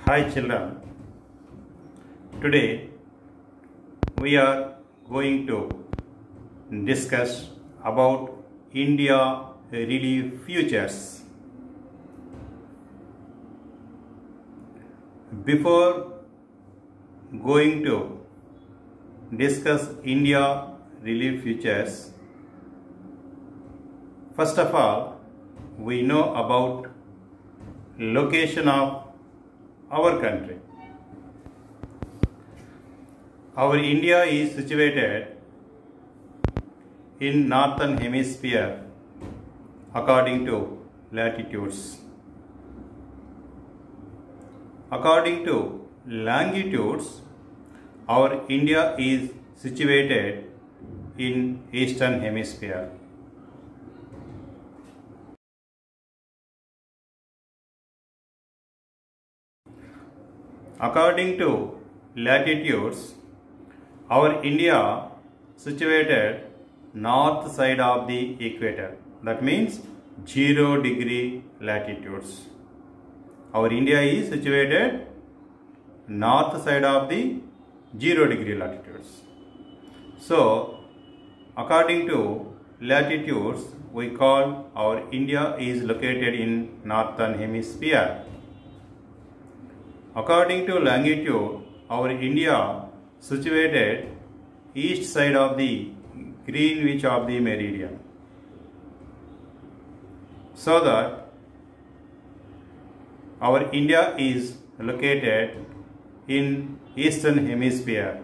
Hi children, today we are going to discuss about India Relief Futures. Before going to discuss India Relief Futures, first of all we know about location of our country. Our India is situated in northern hemisphere according to latitudes. According to longitudes, our India is situated in eastern hemisphere. According to latitudes, our India situated north side of the equator. That means 0 degree latitudes. Our India is situated north side of the 0 degree latitudes. So, according to latitudes, we call our India is located in northern hemisphere. According to longitude, our India situated east side of the Greenwich of the meridian. So that our India is located in eastern hemisphere.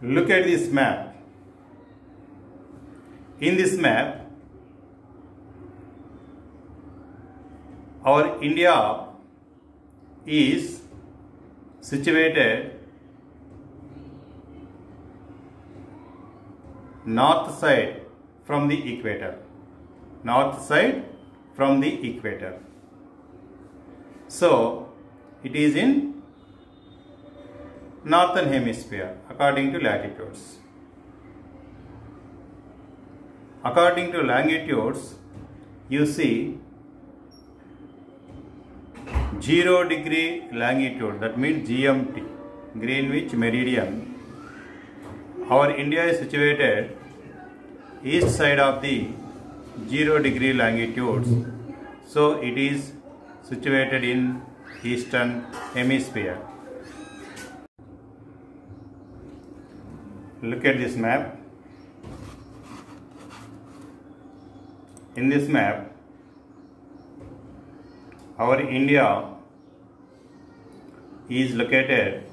Look at this map. In this map, our India is situated north side from the equator. North side from the equator. So, it is in northern hemisphere according to latitudes. According to longitudes, you see 0 degree longitude, that means GMT, Greenwich meridian. Our India is situated east side of the 0 degree longitudes. So it is situated in eastern hemisphere. Look at this map. In this map, our India is located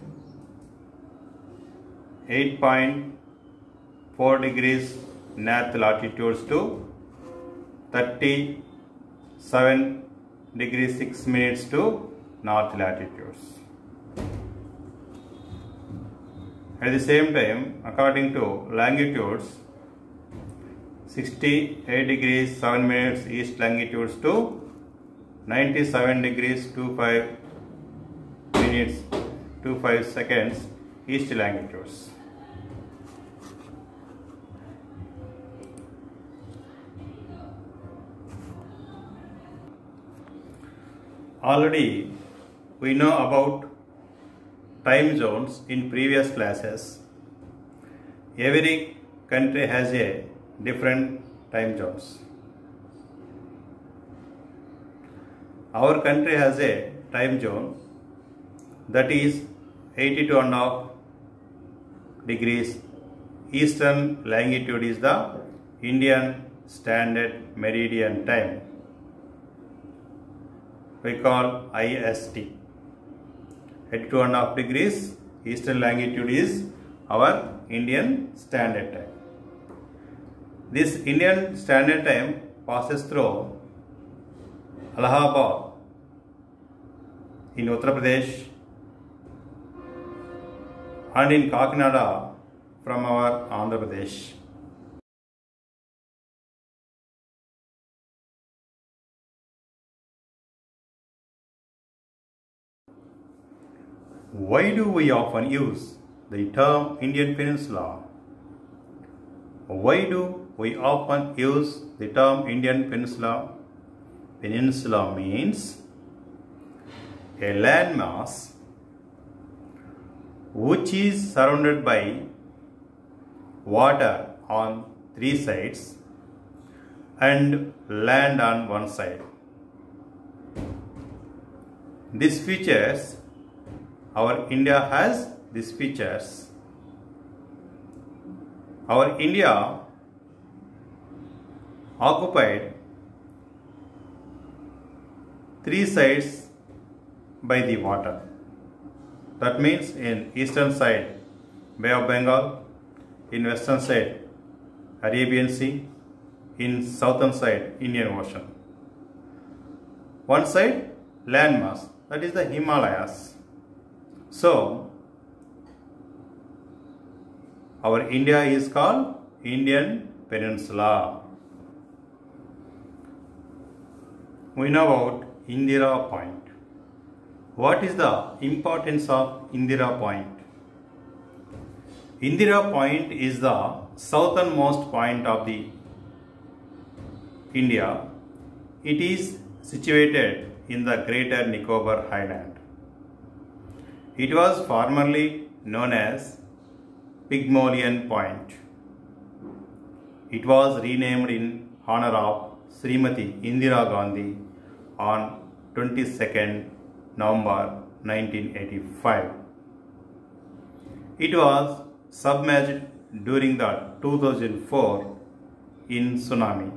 8.4 degrees north latitudes to 37 degrees 6 minutes to north latitudes. At the same time, according to longitudes, 68 degrees 7 minutes east longitudes to 97 degrees 25 minutes 25 seconds east longitudes. Already we know about time zones in previous classes. Every country has a different time zones. Our country has a time zone that is 82.5 degrees. Eastern longitude is the Indian Standard Meridian Time. We call IST. 82.5 degrees eastern longitude is our Indian Standard Time. This Indian Standard Time passes through Allahabad in Uttar Pradesh and in Kakinada from our Andhra Pradesh. Why do we often use the term Indian Peninsula? Why do we often use the term Indian Peninsula? Peninsula means a landmass which is surrounded by water on three sides and land on one side. These features, our India has these features. Our India occupied three sides by the water. That means in eastern side Bay of Bengal, in western side Arabian Sea, in southern side Indian Ocean. One side landmass, that is the Himalayas. So our India is called Indian Peninsula. We know about Indira Point. What is the importance of Indira Point? Indira Point is the southernmost point of the India. It is situated in the Greater Nicobar Island. It was formerly known as Pygmalion Point. It was renamed in honor of Srimati Indira Gandhi on 22nd November 1985. It was submerged during the 2004 in tsunami.